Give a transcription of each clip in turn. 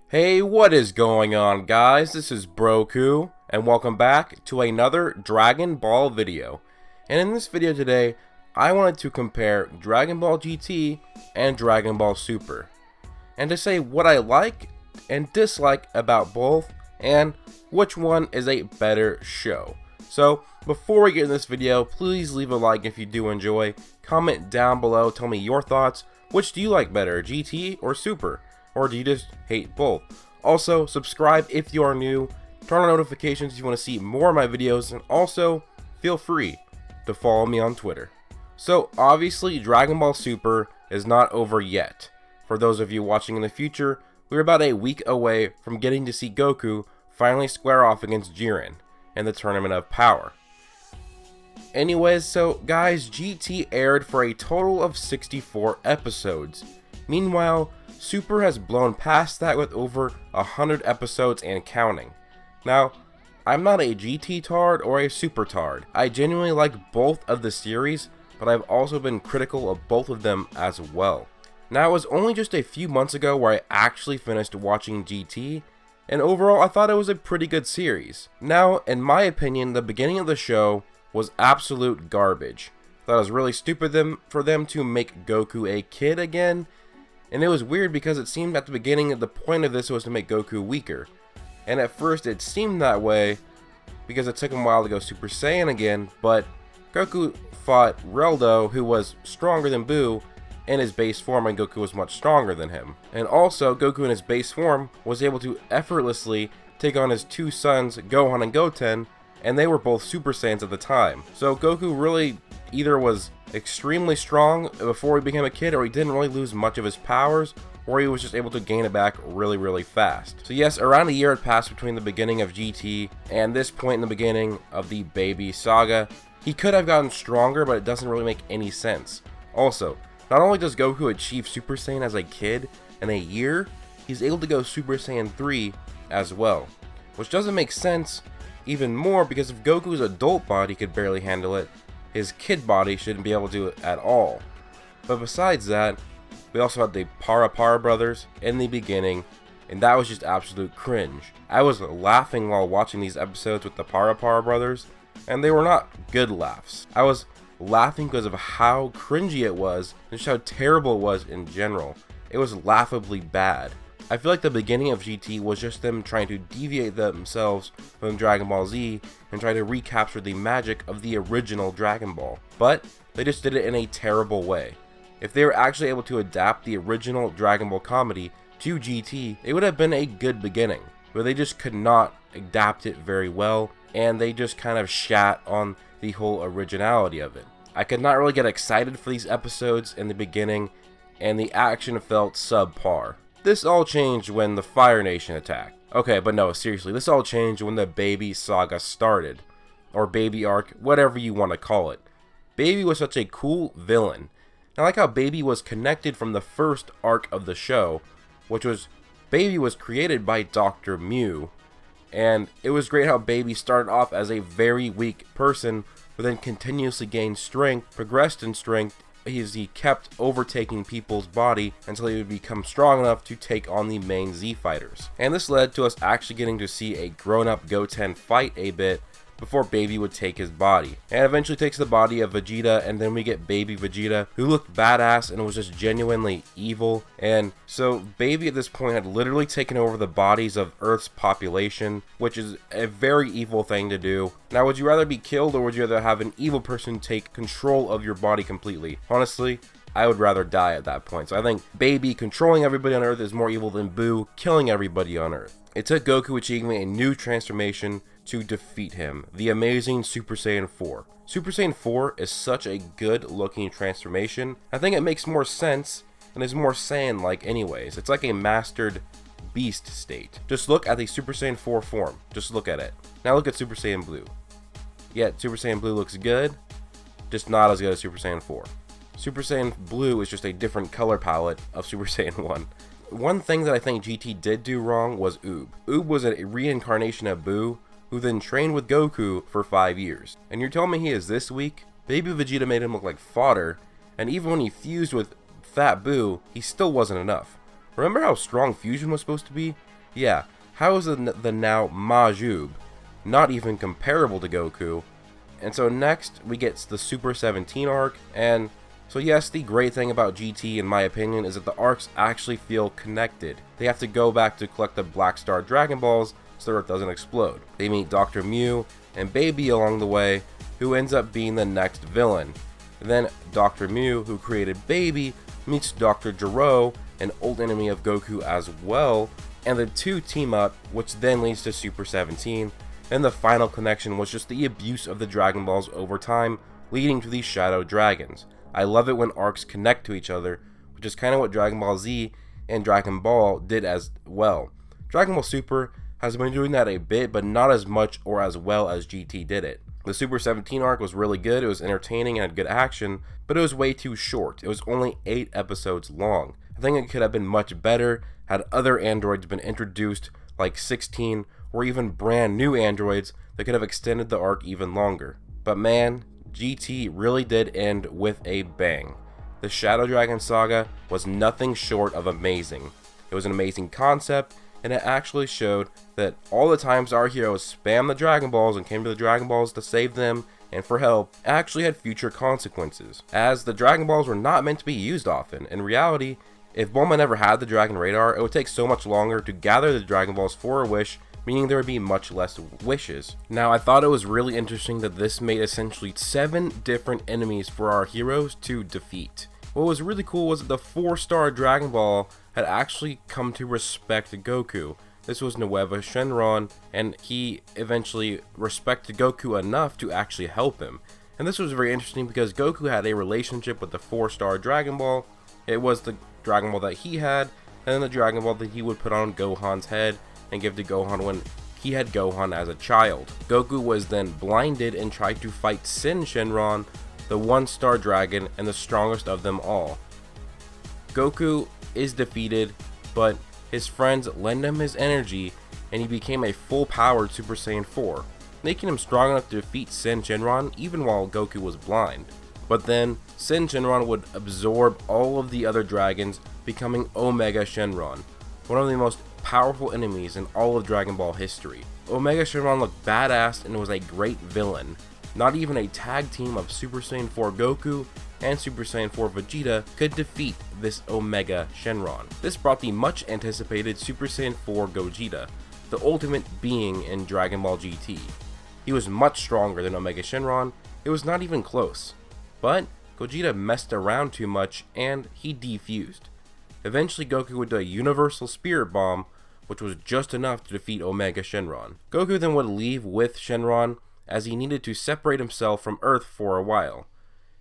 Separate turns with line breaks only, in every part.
Hey, what is going on, guys? This is Broku, and welcome back to another Dragon Ball video. And in this video today, I wanted to compare Dragon Ball GT and Dragon Ball Super, and to say what I like and dislike about both, and which one is a better show. So, before we get in this video, please leave a like if you do enjoy, comment down below, tell me your thoughts. Which do you like better, GT or Super? Or do you just hate both? Also, subscribe if you are new, turn on notifications if you want to see more of my videos, and also, feel free to follow me on Twitter. So, obviously, Dragon Ball Super is not over yet. For those of you watching in the future, we're about a week away from getting to see Goku finally square off against Jiren in the Tournament of Power. Anyways, so guys, GT aired for a total of 64 episodes. Meanwhile, Super has blown past that with over 100 episodes and counting. Now, I'm not a GT tard or a Super tard. I genuinely like both of the series, but I've also been critical of both of them as well. Now, it was only just a few months ago where I actually finished watching GT, and overall I thought it was a pretty good series. Now, in my opinion, the beginning of the show was absolute garbage. I thought it was really stupid for them to make Goku a kid again. And it was weird because it seemed at the beginning that the point of this was to make Goku weaker. And at first it seemed that way because it took him a while to go Super Saiyan again, but Goku fought Reldo, who was stronger than Buu in his base form, and Goku was much stronger than him. And also, Goku in his base form was able to effortlessly take on his two sons, Gohan and Goten, and they were both Super Saiyans at the time. So Goku really either was extremely strong before he became a kid, or he didn't really lose much of his powers, or he was just able to gain it back really fast. So yes, around a year had passed between the beginning of GT and this point in the beginning of the Baby Saga. He could have gotten stronger, but it doesn't really make any sense. Also, not only does Goku achieve Super Saiyan as a kid in a year, he's able to go Super Saiyan 3 as well, which doesn't make sense even more because if Goku's adult body could barely handle it, his kid body shouldn't be able to do it at all. But besides that, we also had the Para brothers in the beginning, and that was just absolute cringe. I was laughing while watching these episodes with the Para brothers, and they were not good laughs. I was laughing because of how cringy it was, and just how terrible it was in general. It was laughably bad. I feel like the beginning of GT was just them trying to deviate themselves from Dragon Ball Z and try to recapture the magic of the original Dragon Ball. But they just did it in a terrible way. If they were actually able to adapt the original Dragon Ball comedy to GT, it would have been a good beginning. But they just could not adapt it very well, and they just kind of shat on the whole originality of it. I could not really get excited for these episodes in the beginning, and the action felt subpar. This all changed when the Fire Nation attacked. Okay, but no, seriously, this all changed when the Baby Saga started. Or Baby Arc, whatever you want to call it. Baby was such a cool villain. I like how Baby was connected from the first arc of the show, which was Baby was created by Dr. Mew. And it was great how Baby started off as a very weak person, but then continuously gained strength, progressed in strength, as he kept overtaking people's body until he would become strong enough to take on the main Z fighters. And this led to us actually getting to see a grown-up Goten fight a bit before Baby would take his body. And eventually takes the body of Vegeta, and then we get Baby Vegeta, who looked badass and was just genuinely evil. And so Baby at this point had literally taken over the bodies of Earth's population, which is a very evil thing to do. Now, would you rather be killed, or would you rather have an evil person take control of your body completely? Honestly, I would rather die at that point. So I think Baby controlling everybody on Earth is more evil than Buu killing everybody on Earth. It took Goku achieving a new transformation to defeat him, the amazing Super Saiyan 4. Super Saiyan 4 is such a good looking transformation. I think it makes more sense and is more Saiyan-like anyways. It's like a mastered beast state. Just look at the Super Saiyan 4 form. Just look at it. Now look at Super Saiyan Blue. Yeah, Super Saiyan Blue looks good, just not as good as Super Saiyan 4. Super Saiyan Blue is just a different color palette of Super Saiyan 1. One thing that I think GT did do wrong was Oob. Oob was a reincarnation of Buu, who then trained with Goku for 5 years. And you're telling me he is this weak? Baby Vegeta made him look like fodder, and even when he fused with Fat Buu, he still wasn't enough. Remember how strong fusion was supposed to be? Yeah, how is the now Majub not even comparable to Goku? And so next we get the Super 17 arc, and so yes, the great thing about GT in my opinion is that the arcs actually feel connected. They have to go back to collect the Black Star Dragon Balls so the Earth doesn't explode. They meet Dr. Mew and Baby along the way, who ends up being the next villain. Then Dr. Mew, who created Baby, meets Dr. Gero, an old enemy of Goku as well, and the two team up, which then leads to Super 17, and the final connection was just the abuse of the Dragon Balls over time, leading to these Shadow Dragons. I love it when arcs connect to each other, which is kind of what Dragon Ball Z and Dragon Ball did as well. Dragon Ball Super has been doing that a bit, but not as much or as well as GT did it. The Super 17 arc was really good, it was entertaining and had good action, but it was way too short. It was only 8 episodes long. I think it could have been much better had other androids been introduced, like 16, or even brand new androids that could have extended the arc even longer. But man, GT really did end with a bang. The Shadow Dragon saga was nothing short of amazing. It was an amazing concept, and it actually showed that all the times our heroes spammed the Dragon Balls and came to the Dragon Balls to save them and for help actually had future consequences, as the Dragon Balls were not meant to be used often. In reality, if Bulma never had the Dragon Radar, it would take so much longer to gather the Dragon Balls for a wish, meaning there would be much less wishes. Now, I thought it was really interesting that this made essentially 7 different enemies for our heroes to defeat. What was really cool was that the 4-star Dragon Ball had actually come to respect Goku. This was Nueva Shenron, and he eventually respected Goku enough to actually help him. And this was very interesting because Goku had a relationship with the 4-star Dragon Ball. It was the Dragon Ball that he had, and then the Dragon Ball that he would put on Gohan's head and give to Gohan when he had Gohan as a child. Goku was then blinded and tried to fight Sin Shenron, the 1-star dragon and the strongest of them all. Goku is defeated, but his friends lend him his energy and he became a full-powered Super Saiyan 4, making him strong enough to defeat Sin Shenron even while Goku was blind. But then Sin Shenron would absorb all of the other dragons, becoming Omega Shenron, one of the most powerful enemies in all of Dragon Ball history. Omega Shenron looked badass and was a great villain. Not even a tag team of Super Saiyan 4 Goku and Super Saiyan 4 Vegeta could defeat this Omega Shenron. This brought the much anticipated Super Saiyan 4 Gogeta, the ultimate being in Dragon Ball GT. He was much stronger than Omega Shenron, it was not even close. But Gogeta messed around too much and he defused. Eventually Goku would do a Universal Spirit Bomb, which was just enough to defeat Omega Shenron. Goku then would leave with Shenron as he needed to separate himself from Earth for a while.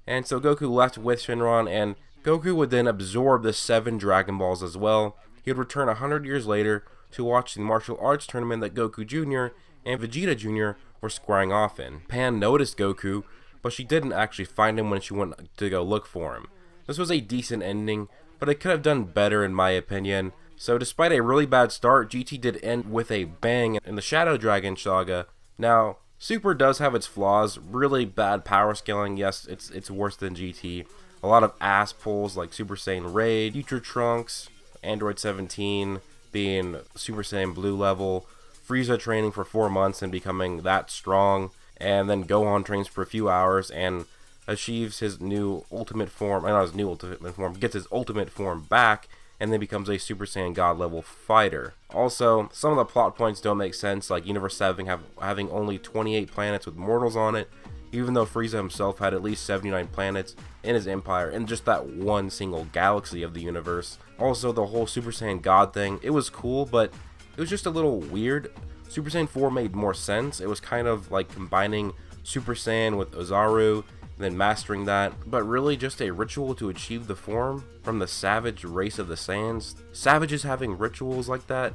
And so Goku left with Shenron, and Goku would then absorb the 7 Dragon Balls as well. He would return 100 years later to watch the martial arts tournament that Goku Jr. and Vegeta Jr. were squaring off in. Pan noticed Goku, but she didn't actually find him when she went to go look for him. This was a decent ending, but it could have done better in my opinion. So despite a really bad start, GT did end with a bang in the Shadow Dragon saga. Now, Super does have its flaws, really bad power scaling. Yes, it's worse than GT. A lot of ass pulls like Super Saiyan Raid, Future Trunks, Android 17 being Super Saiyan Blue level, Frieza training for 4 months and becoming that strong, and then Gohan trains for a few hours and achieves his new ultimate form, not his new ultimate form, gets his ultimate form back, and then becomes a Super Saiyan God level fighter. Also, some of the plot points don't make sense, like Universe 7 having only 28 planets with mortals on it, even though Frieza himself had at least 79 planets in his empire, in just that one single galaxy of the universe. Also, the whole Super Saiyan God thing, it was cool, but it was just a little weird. Super Saiyan 4 made more sense. It was kind of like combining Super Saiyan with Ozaru, then mastering that, but really just a ritual to achieve the form from the savage race of the Saiyans. Savages having rituals like that?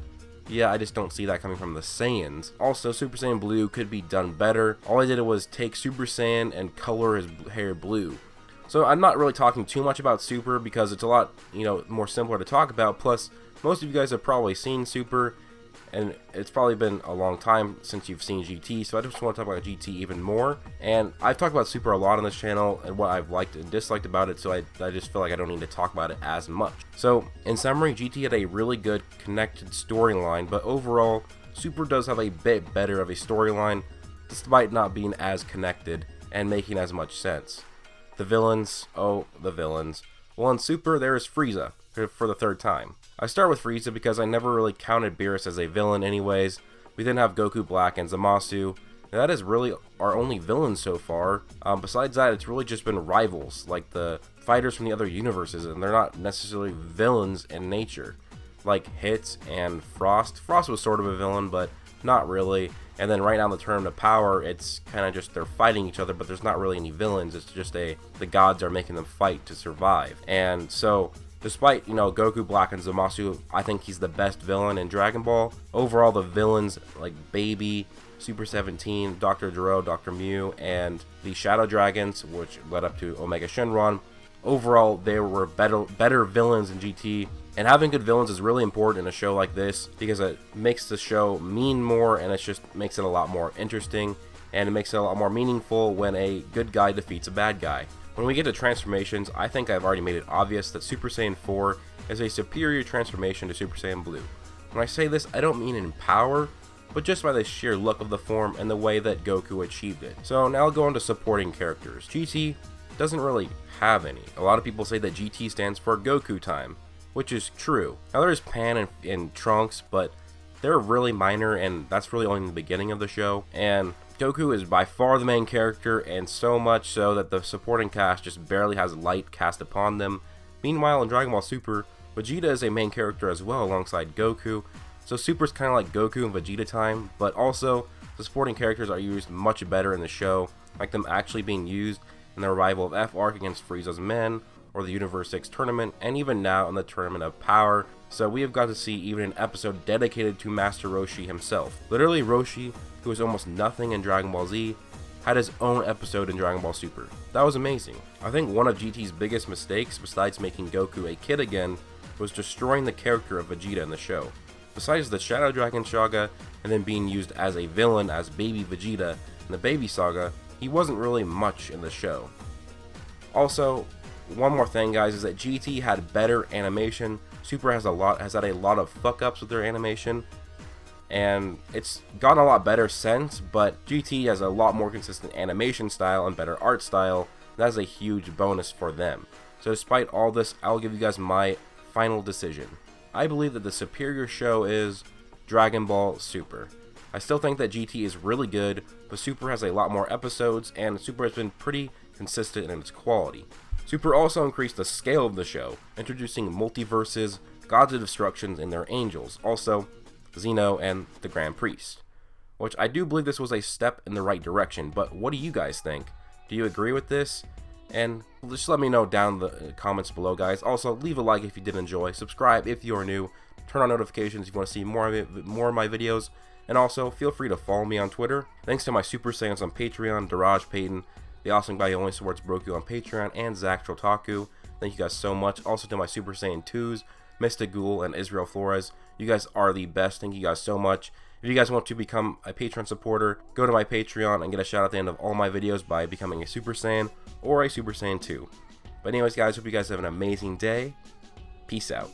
Yeah, I just don't see that coming from the Saiyans. Also, Super Saiyan Blue could be done better. All I did was take Super Saiyan and color his hair blue. So I'm not really talking too much about Super because it's a lot, more simpler to talk about. Plus, most of you guys have probably seen Super, and it's probably been a long time since you've seen GT, so I just want to talk about GT even more. And I've talked about Super a lot on this channel and what I've liked and disliked about it, so I just feel like I don't need to talk about it as much. So in summary, GT had a really good connected storyline, but overall Super does have a bit better of a storyline despite not being as connected and making as much sense. The villains, oh the villains. Well, in Super there is Frieza for the third time. I start with Frieza because I never really counted Beerus as a villain anyways. We then have Goku Black and Zamasu, and that is really our only villain so far. Besides that, it's really just been rivals, like the fighters from the other universes, and they're not necessarily villains in nature. Like Hit and Frost. Frost was sort of a villain, but not really. And then right now in the Tournament of Power, it's kind of just they're fighting each other, but there's not really any villains. It's just the gods are making them fight to survive. And so despite, you know, Goku Black and Zamasu, I think he's the best villain in Dragon Ball. Overall, the villains like Baby, Super 17, Dr. Gero, Dr. Mew, and the Shadow Dragons, which led up to Omega Shenron, overall they were better villains in GT. And having good villains is really important in a show like this because it makes the show mean more, and it just makes it a lot more interesting, and it makes it a lot more meaningful when a good guy defeats a bad guy. When we get to transformations, I think I've already made it obvious that Super Saiyan 4 is a superior transformation to Super Saiyan Blue. When I say this, I don't mean in power, but just by the sheer look of the form and the way that Goku achieved it. So now I'll go on to supporting characters. GT doesn't really have any. A lot of people say that GT stands for Goku time, which is true. Now there's Pan and Trunks, but they're really minor, and that's really only in the beginning of the show. And Goku is by far the main character, and so much so that the supporting cast just barely has light cast upon them. Meanwhile, in Dragon Ball Super, Vegeta is a main character as well alongside Goku, so Super's kind of like Goku and Vegeta time, but also the supporting characters are used much better in the show, like them actually being used in the revival of F Arc against Frieza's men, or the Universe 6 tournament, and even now in the Tournament of Power. So we have got to see even an episode dedicated to Master Roshi himself. Literally, Roshi, who was almost nothing in Dragon Ball Z, had his own episode in Dragon Ball Super. That was amazing. I think one of GT's biggest mistakes, besides making Goku a kid again, was destroying the character of Vegeta in the show. Besides the Shadow Dragon Saga, and then being used as a villain as Baby Vegeta in the Baby Saga, he wasn't really much in the show. Also, one more thing, guys, is that GT had better animation. Super has had a lot of fuck-ups with their animation, and it's gotten a lot better since, but GT has a lot more consistent animation style and better art style. That's a huge bonus for them. So despite all this, I'll give you guys my final decision. I believe that the superior show is Dragon Ball Super. I still think that GT is really good, but Super has a lot more episodes, and Super has been pretty consistent in its quality. Super also increased the scale of the show, introducing multiverses, gods of destructions, and their angels, also Xeno and the Grand Priest. Which I do believe this was a step in the right direction, but what do you guys think? Do you agree with this? And just let me know down in the comments below, guys. Also, leave a like if you did enjoy, subscribe if you are new, turn on notifications if you want to see more of my videos, and also feel free to follow me on Twitter. Thanks to my Super Saiyans on Patreon, Daraj Payton, the Awesome Guy Who Only Supports Broku on Patreon, and Zach Trotaku. Thank you guys so much. Also to my Super Saiyan 2s, Mystic Ghoul and Israel Flores. You guys are the best. Thank you guys so much. If you guys want to become a Patreon supporter, go to my Patreon and get a shout out at the end of all my videos by becoming a Super Saiyan or a Super Saiyan 2. But anyways, guys, hope you guys have an amazing day. Peace out.